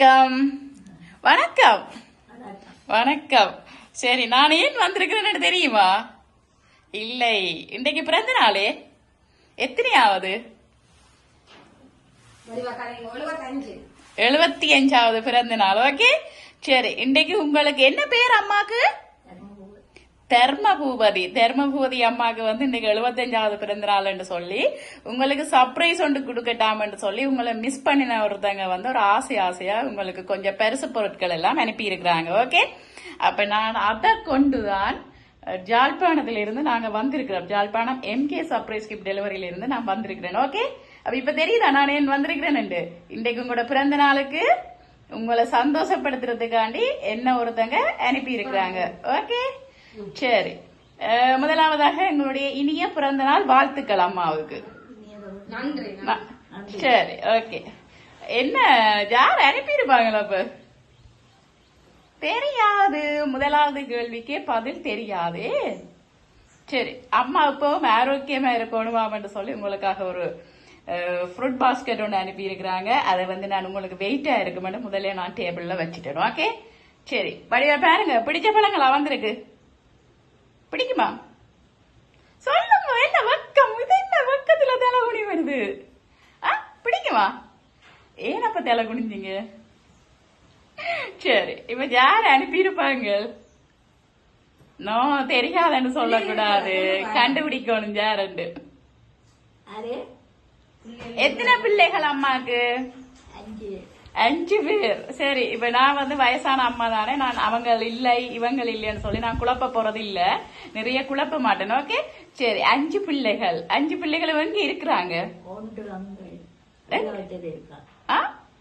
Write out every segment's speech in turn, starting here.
வணக்கம். வணக்கம் வணக்கம். சரி, நான் ஏன் வந்திருக்கிறேன்னு தெரியுமா? இல்லை, இன்றைக்கு பிறந்த நாளே. எத்தனையாவது? 75வது பிறந்த நாள். ஓகே, சரி. இன்றைக்கு உங்களுக்கு என்ன பேர் அம்மாக்கு? தர்மபூபதி. தர்மபூபதி அம்மாக்கு வந்து இன்னைக்கு 75வது பிறந்த நாள்னு சொல்லி உங்களுக்கு சர்ப்ரைஸ் ஒன்று கொடுக்கட்டாம்னு சொல்லி உங்களை மிஸ் பண்ணின ஒருத்தங்க வந்து ஒரு ஆசையா உங்களுக்கு கொஞ்சம் பரிசு பொருட்கள் எல்லாம் அனுப்பி இருக்கிறாங்க. ஓகே, அப்ப நான் அதை கொண்டுதான் ஜாழ்ப்பாணத்திலிருந்து நாங்க வந்திருக்கிறோம். ஜாழ்ப்பாணம் MK சர்ப்ரைஸ் கிஃப்ட் டெலிவரியில இருந்து நான் வந்திருக்கிறேன். ஓகே, அப்ப இப்ப தெரியுதா நான் ஏன் வந்திருக்கிறேன்? இன்றைக்கு உங்களோட பிறந்த நாளுக்கு உங்களை சந்தோஷப்படுத்துறதுக்காண்டி என்ன ஒருத்தங்க அனுப்பி இருக்கிறாங்க. ஓகே, சரி. முதலாவதாக எங்களுடைய இனிய பிறந்த நாள் வாழ்த்துக்கள் அம்மாவுக்கு. சரி, ஓகே. என்ன யார் அனுப்பியிருப்பாங்களா? அப்ப தெரியாது. முதலாவது கேள்விக்கே பதில் தெரியாது. சரி, அம்மா இப்பவும் ஆரோக்கியமா இருக்கணுமான்னு சொல்லி உங்களுக்காக ஒரு ஃப்ரூட் பாஸ்கெட் ஒன்று அனுப்பி இருக்கிறாங்க. அதை வந்து நான் உங்களுக்கு வெயிட்டா இருக்குமென்னு முதல்ல நான் டேபிள்ல வச்சுட்டேன். ஓகே, சரி. வடிவா பாருங்க, பிடிச்ச பழங்களா வந்திருக்கு. பிடிக்குமா? சொல்லுங்க. என்ன வக்கம் இது? என்ன வக்கத்துல தலை குனி வருது? பிடிக்குமா? ஏனப்ப தலை குனிஞ்சீங்க? சரி, இப்ப யார் அனுப்பியிருப்பாங்க? நோ, தெரியாதுன்னு சொல்லக்கூடாது, கண்டுபிடிக்கணும் யாருண்டு. எத்தனை பிள்ளைகள் அம்மாக்கு? 5 பேர். சரி, இப்ப நான் வந்து வயசான அம்மா தானே, நான் அவங்க இல்லை இவங்க இல்லைன்னு சொல்லி நான் குழப்ப போறது இல்ல, நிறைய குழப்ப மாட்டேன். ஓகே, சரி. 5 பிள்ளைகள். 5 பிள்ளைகள் எங்க இருக்கிறாங்க?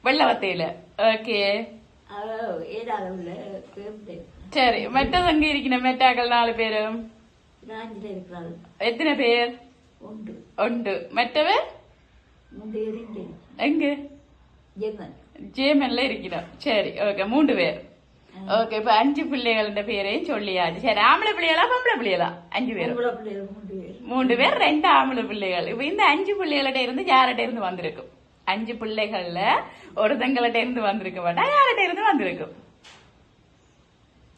வெள்ளவத்தையில. ஓகே, சரி. மெட்டது அங்க இருக்கிற மெட்டாக்கள் 4 பேரும். எத்தனை பேர்? 1. மெட்டவர் எங்க? ஜேமன்ல இருக்கிறோம். சரி, ஓகே. 3 பேர். ஓகே, இப்ப 5 பிள்ளைகள பேரையும் சொல்லியாச்சு. சரி, ஆம்பளை பிள்ளைகளா பொம்பளை பிள்ளைகளா? 5 பேரும். 3 பேர், 2 ஆம்பளை பிள்ளைகள். இப்ப இந்த 5 பிள்ளைகள்ட்ட இருந்து யார்கிட்ட இருந்து வந்திருக்கும்? 5 பிள்ளைகள்ல ஒருத்தங்கள்ட்ட இருந்து வந்திருக்க மாட்டா, யார்கிட்ட இருந்து வந்திருக்கும்?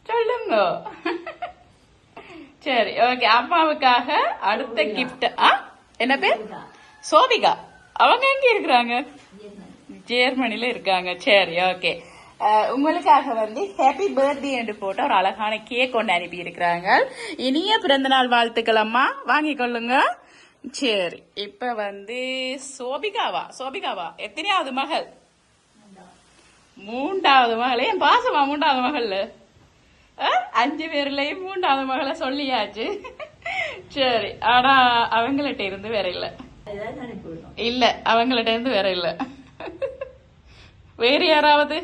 சொல்லுங்க. சரி, ஓகே. அம்மாவுக்காக அடுத்த கிஃப்ட். என்ன பேர்? சோபிகா. அவங்க எங்க இருக்கிறாங்க? ஜெர்மனில இருக்காங்க. சரி, ஓகே. உங்களுக்காக வந்து ஹாப்பி பர்த்டே என்று போட்டு ஒரு அழகான கேக் கொண்டு அனுப்பி இருக்கிறாங்க. இனிய பிறந்தநாள் வாழ்த்துக்கள் அம்மா, வாங்கிக் கொள்ளுங்க. சரி, இப்ப வந்து சோபிகாவா எத்தனையாவது மகள்? 3வது மகளே. என் பாசமா 3வது மகள். 5 பேர்லயும் 3வது மகளை சொல்லியாச்சு. சரி, ஆனா அவங்கள்ட்ட இருந்து வேற இல்ல அவங்கள்ட்ட இருந்து வேற இல்ல. வேறு யாராவது?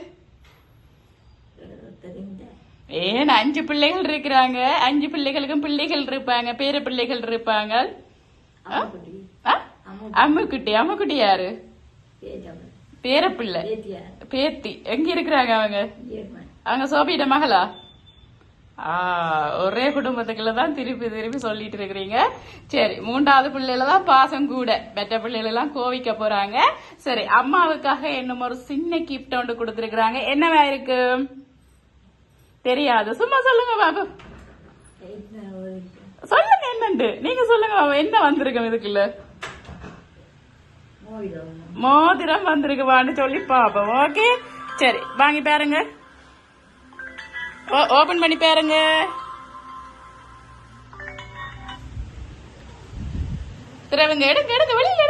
ஏன் 5 பிள்ளைகள் இருக்கிறாங்க. 5 பிள்ளைகளுக்கும் பிள்ளைகள் இருப்பாங்க, பேர பிள்ளைகள் இருப்பாங்க. அம்முக்குட்டி யாரு? பேரப்பிள்ளை, பேத்தி. எங்க இருக்கிறாங்க அவங்க? அவங்க சோபியிட மகளா? ஒரே குடும்பத்துக்குள்ளதான் திருப்பி சொல்லிட்டு இருக்கிறீங்க. சரி, 3வது பிள்ளைல தான் பாசம் கூட, மற்ற பிள்ளைகள் எல்லாம் கோவிக்க போறாங்க. சரி, அம்மாவுக்காக இன்னும் ஒரு சின்ன கிஃப்ட் ஒன்று கொடுத்திருக்கிறாங்க. என்னவா இருக்கு தெரியாது, சும்மா சொல்லுங்க பாபு. சொல்லுங்க என்னண்டு, நீங்க சொல்லுங்க பாபு. என்ன வந்திருக்கும் இதுக்குள்ள? மோதிரம் வந்திருக்குவான்னு சொல்லி பாப்போம். ஓகே, சரி, வாங்கி பாருங்க. ஓபன் பண்ணி பாருங்க. திரவுங்க, எடுக்க வெளியில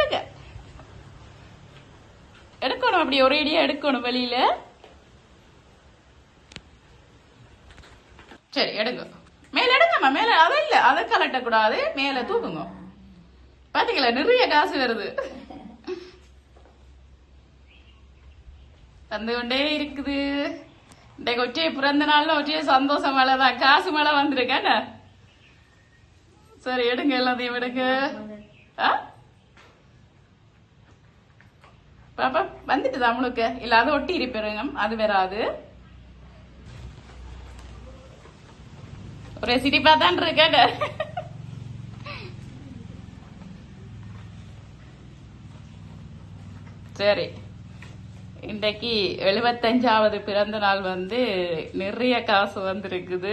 எடுக்கணும். அப்படி ஒரு ஐடியா எடுக்கணும் வெளியில. சரி, எடுங்க. மேல எடுங்கம்மா, மேல. அதை இல்ல, அதை கலட்ட கூடாது, மேல தூக்குங்க. பாத்தீங்களா, நிறைய காசு வருது, வந்து கொண்டே இருக்குது. இந்த ஒற்றைய பிறந்த நாள்ல ஒற்றைய சந்தோஷம் மேலதான், காசு மேல வந்திருக்கேன். சரி, எடுங்க, எல்லாத்தையும் எடுங்க. பாப்பா வந்துட்டுதா உங்களுக்கு? இல்ல அது ஒட்டி இருப்பேருங்க, அது வராது. ஒரு சிரிப்பா தான் இருக்க. சரி, இன்றைக்கு 75வது பிறந்த நாள் வந்து நிறைய காசு வந்திருக்குது.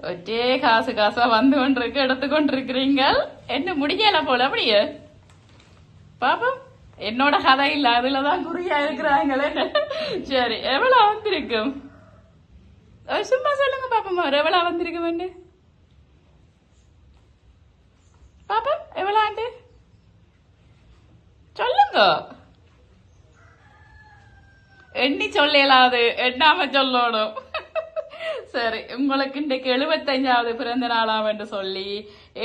ஒரே காசா வந்து கொண்டிருக்கு, எடுத்துக்கொண்டிருக்கிறீங்க. என்ன முடியல போல அப்படியே பாப்போம். என்னோட கதை இல்ல, அதுலதான் குறியா இருக்கிறாங்களே. சரி, எவ்வளவு வந்திருக்கும் சும்மா சொல்லுங்க பாப்போம். எவ்வளவு வந்திருக்கும் பாப்போம். எவ்வளவு சொல்லுங்க. எண்ணி சொல்லலாது, எண்ணாம சொல்லணும். சரி, உங்களுக்கு இன்றைக்கு 75வது பிறந்த நாளாம் என்று சொல்லி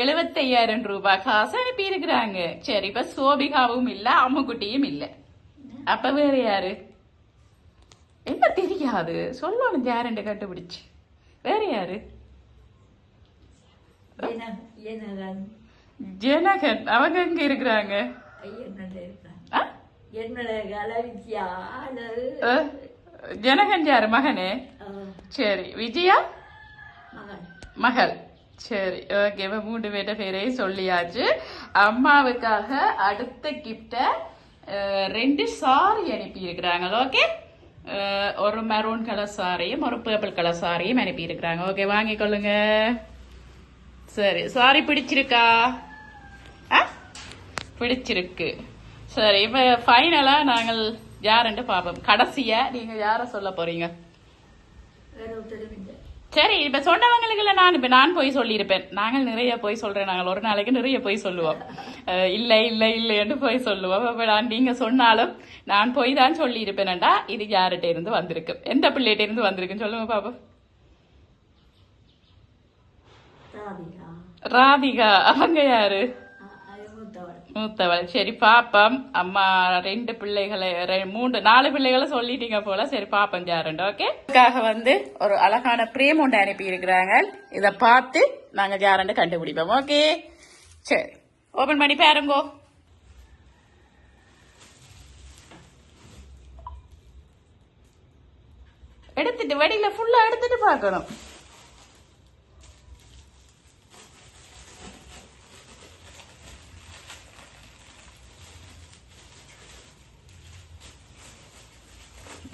75,000 ரூபாய் காசு அனுப்பி இருக்கிறாங்க. சரி, இப்ப சோபிகாவும் இல்ல, அம்முக்குட்டியும் இல்ல. அப்ப வேற யாரு? என்ன தெரியாது சொல்லணும். யாருன்னு கண்டுபிடிச்சு வேற யாரு? ஜனகன். அவங்க எங்க இருக்கிறாங்க? ஜனகன் யாரு? மகனே. சரி, விஜயா மகள். சரி, ஓகே. 3 பேட்ட பேரையும் சொல்லியாச்சு. அம்மாவுக்காக அடுத்த கிஃப்ட 2 சாரி அனுப்பி இருக்கிறாங்க. ஓகே, ஒரு மெரூன் கலர் சாரியும் ஒரு பர்பிள் கலர் சாரியும் அனுப்பி இருக்கிறாங்க. ஓகே, வாங்கிக்கொள்ளுங்க. சரி, சாரி பிடிச்சிருக்கா? பிடிச்சிருக்கு. சரி, இப்ப ஃபைனலா நாங்கள் யாருன்னு பாப்போம். கடைசியா நீங்க யார சொல்ல போறீங்க? சரி, இப்ப சொன்னவங்களுக்கு நான் போய் சொல்லியிருப்பேன். நாங்கள் நிறைய போய் சொல்றேன். நாங்கள் ஒரு நாளைக்கு நிறைய போய் சொல்லுவோம். இல்ல இல்ல இல்லன்னு போய் சொல்லுவோம். அப்ப நீங்க சொன்னாலும் நான் போய் தான் சொல்லி இருப்பேன்டா. இது யார்கிட்ட இருந்து வந்திருக்கு, எந்த பிள்ளைகிட்ட இருந்து வந்திருக்குன்னு சொல்லுங்க பாப்போம். ராதிகா. அவங்க யாரு? மூத்தவள். சரி, பாப்பம். அம்மா 2 பிள்ளைகளை 4 பிள்ளைகளை சொல்லிட்டீங்க போல. சரி, பாப்பம் யாருண்டு. ஓகே, வந்து ஒரு அழகான பிரேம் ஒன்று அனுப்பி இருக்கிறாங்க. இத பார்த்து நாங்க யாருண்டு கண்டுபிடிப்போம். ஓகே, சரி, ஓபன் பண்ணி பாருங்கோ. எடுத்துட்டு வெடியில ஃபுல்லா எடுத்துட்டு பார்க்கணும்.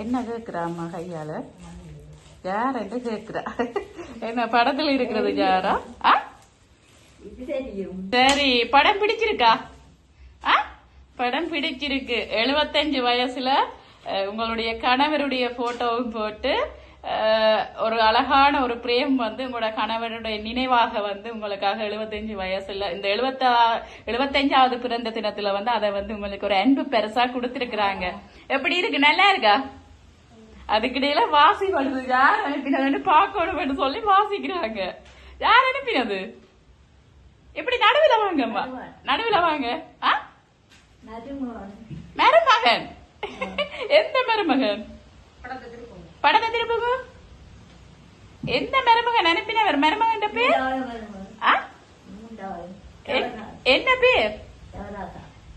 என்ன கேக்குறா அம்மா கையால? யார் என்று கேக்குறா? என்ன படத்துல இருக்கிறது யாரா? சரி, படம் பிடிச்சிருக்கா? படம் பிடிச்சிருக்கு. 75 வயசுல உங்களுடைய கணவருடைய போட்டோவும் போட்டு ஒரு அழகான ஒரு பிரேம் வந்து உங்களோட கணவருடைய நினைவாக வந்து உங்களுக்காக 75 வயசுல இந்த 75வது பிறந்த தினத்துல வந்து அதை வந்து உங்களுக்கு ஒரு அன்பு பெருசா கொடுத்திருக்கிறாங்க. எப்படி இருக்கு? நல்லா இருக்கா? அதுக்கிடையில வாசி வருது. யார் அனுப்பினது பாக்கணும் சொல்லி வாசிக்கிறாங்க. யார் அனுப்பினது? எப்படி? நடுவில் வாங்கம்மா, நடுவில் வாங்க. மருமகன். எந்த மருமகன்? படத்தை திருப்புங்க. எந்த மருமகன் அனுப்பினவர்? மருமகன் பேர் என்ன பேர்?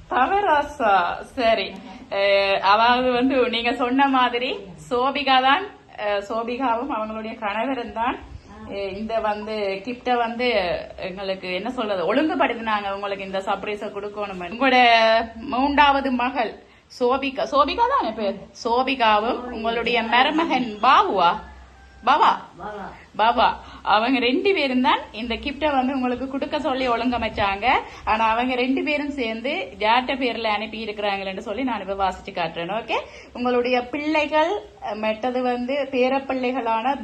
தவராசா. சரி, அதாவது வந்து நீங்க சொன்ன மாதிரி சோபிகா தான். சோபிகாவும் அவங்களுடைய கணவரும் தான் இந்த வந்து கிஃப்ட வந்து எங்களுக்கு என்ன சொல்றது ஒழுங்குபடுத்தினாங்க. உங்களுக்கு இந்த சர்ப்ரைஸ கொடுக்கணும். உங்களோட 3வது மகள் சோபிகா. சோபிகா தானே பேர்? சோபிகாவும் உங்களுடைய மருமகன் பாபா அவங்க 2 பேரும் தான் இந்த கிஃப்ட வந்து உங்களுக்கு கொடுக்க சொல்லி ஒழுங்கமைச்சாங்க. ஆனா அவங்க 2 பேரும் சேர்ந்து ஜாட்ட பேர்ல அனுப்பி இருக்கிறாங்கன்னு சொல்லி நான் இப்ப வாசிச்சு காட்டுறேன். ஓகே, உங்களுடைய பிள்ளைகள் மெட்டது வந்து பேரப்பிள்ளைகளான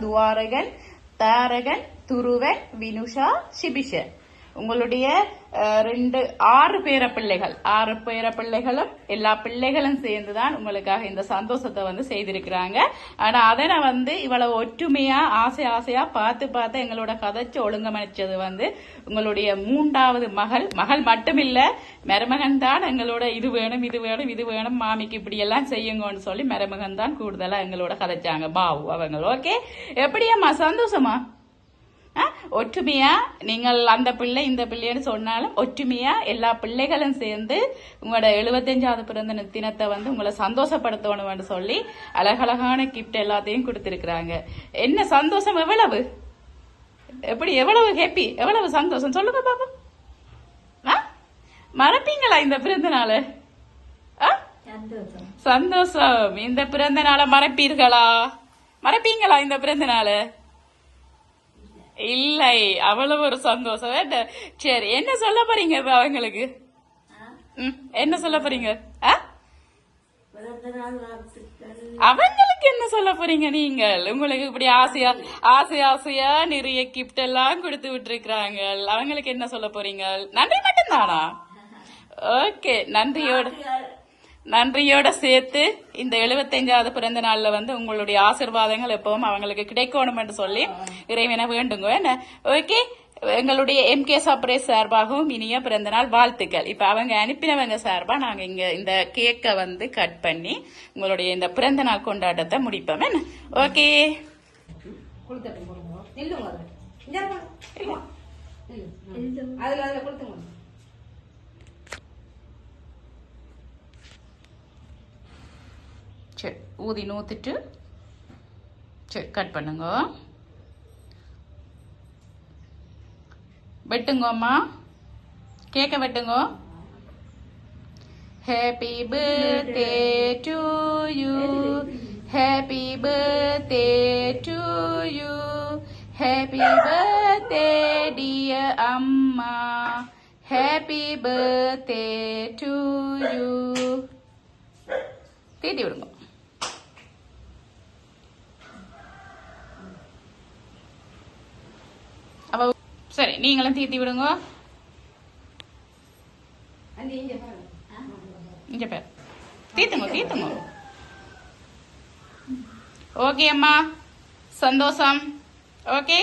துவாரகன், தாரகன், துருவன், வினுஷா, சிபிஷன். உங்களுடைய 6 பேரப்பிள்ளைகள். 6 பேரப்பிள்ளைகளும் எல்லா பிள்ளைகளும் சேர்ந்துதான் உங்களுக்காக இந்த சந்தோஷத்தை வந்து செய்திருக்கிறாங்க. ஆனா அதனை வந்து இவ்வளவு ஒற்றுமையா ஆசையா பார்த்து எங்களோட கதைச்சு ஒழுங்கமைச்சது வந்து உங்களுடைய 3வது மகள் மட்டுமில்ல, மருமகன் தான் எங்களோட இது வேணும் மாமிக்கு இப்படி எல்லாம் செய்யுங்கன்னு சொல்லி மருமகன் தான் கூடுதலா எங்களோட கதைச்சாங்க. பாவு அவங்க. ஓகே, எப்படியாம்மா? சந்தோஷமா? ஒற்றுமையா நீங்கள் அந்த பிள்ளை இந்த பிள்ளைன்னு சொன்னாலும் ஒற்றுமையா எல்லா பிள்ளைகளும் சேர்ந்து உங்களோட 75வது பிறந்த தினத்தை வந்து உங்களை சந்தோஷப்படுத்தணும்னு சொல்லி அழகழகான கிஃப்ட் எல்லாத்தையும் கொடுத்திருக்கிறாங்க. என்ன சந்தோஷம்? எவ்வளவு எவ்வளவு ஹாப்பி, எவ்வளவு சந்தோஷம் சொல்லுங்க பாப்போம். மறப்பீங்களா இந்த பிறந்த நாள்? சந்தோஷம். இந்த பிறந்த நாளை மறப்பீர்களா? மறப்பீங்களா இந்த பிறந்த நாள்? இல்லை, அவ்வளவு ஒரு சந்தோஷம். சரி, என்ன சொல்ல போறீங்க இப்ப அவங்களுக்கு? என்ன சொல்ல போறீங்க? அவங்களுக்கு என்ன சொல்ல போறீங்க நீங்கள்? உங்களுக்கு இப்படி ஆசையா ஆசையா நிறைய கிஃப்ட் எல்லாம் கொடுத்து விட்டுருக்காங்க. அவங்களுக்கு என்ன சொல்ல போறீங்க? நன்றி மட்டும்தானா? ஓகே, நன்றியோட சேர்த்து இந்த 75வது பிறந்த நாள்ல வந்து உங்களுடைய ஆசீர்வாதங்கள் எப்பவும் அவங்களுக்கு கிடைக்கணும் என்று சொல்லி இறைவனை வேண்டுங்க. என்ன? ஓகே, எங்களுடைய MK சர்ப்ரைஸ் சார்பாகவும் இனிய பிறந்த நாள் வாழ்த்துக்கள். இப்ப அவங்க அனுப்பினவங்க சார்பா நாங்க இங்க இந்த கேக்கை வந்து கட் பண்ணி உங்களுடைய இந்த பிறந்த நாள் கொண்டாட்டத்தை முடிப்போம். என்ன? ஓகே, சரி, ஊதி நூத்திட்டு சரி கட் பண்ணுங்க. வெட்டுங்க அம்மா, கேக்க வெட்டுங்க. Happy birthday to you, happy birthday to you, happy birthday dear அம்மா, ஹாப்பி பர்த்டே டு யூ. தீட்டி விடுங்க. அப்ப சரி, நீங்களும் தீர்த்தி விடுங்க. இங்க பேர் தீர்த்துங்க. ஓகே அம்மா, சந்தோஷம். ஓகே.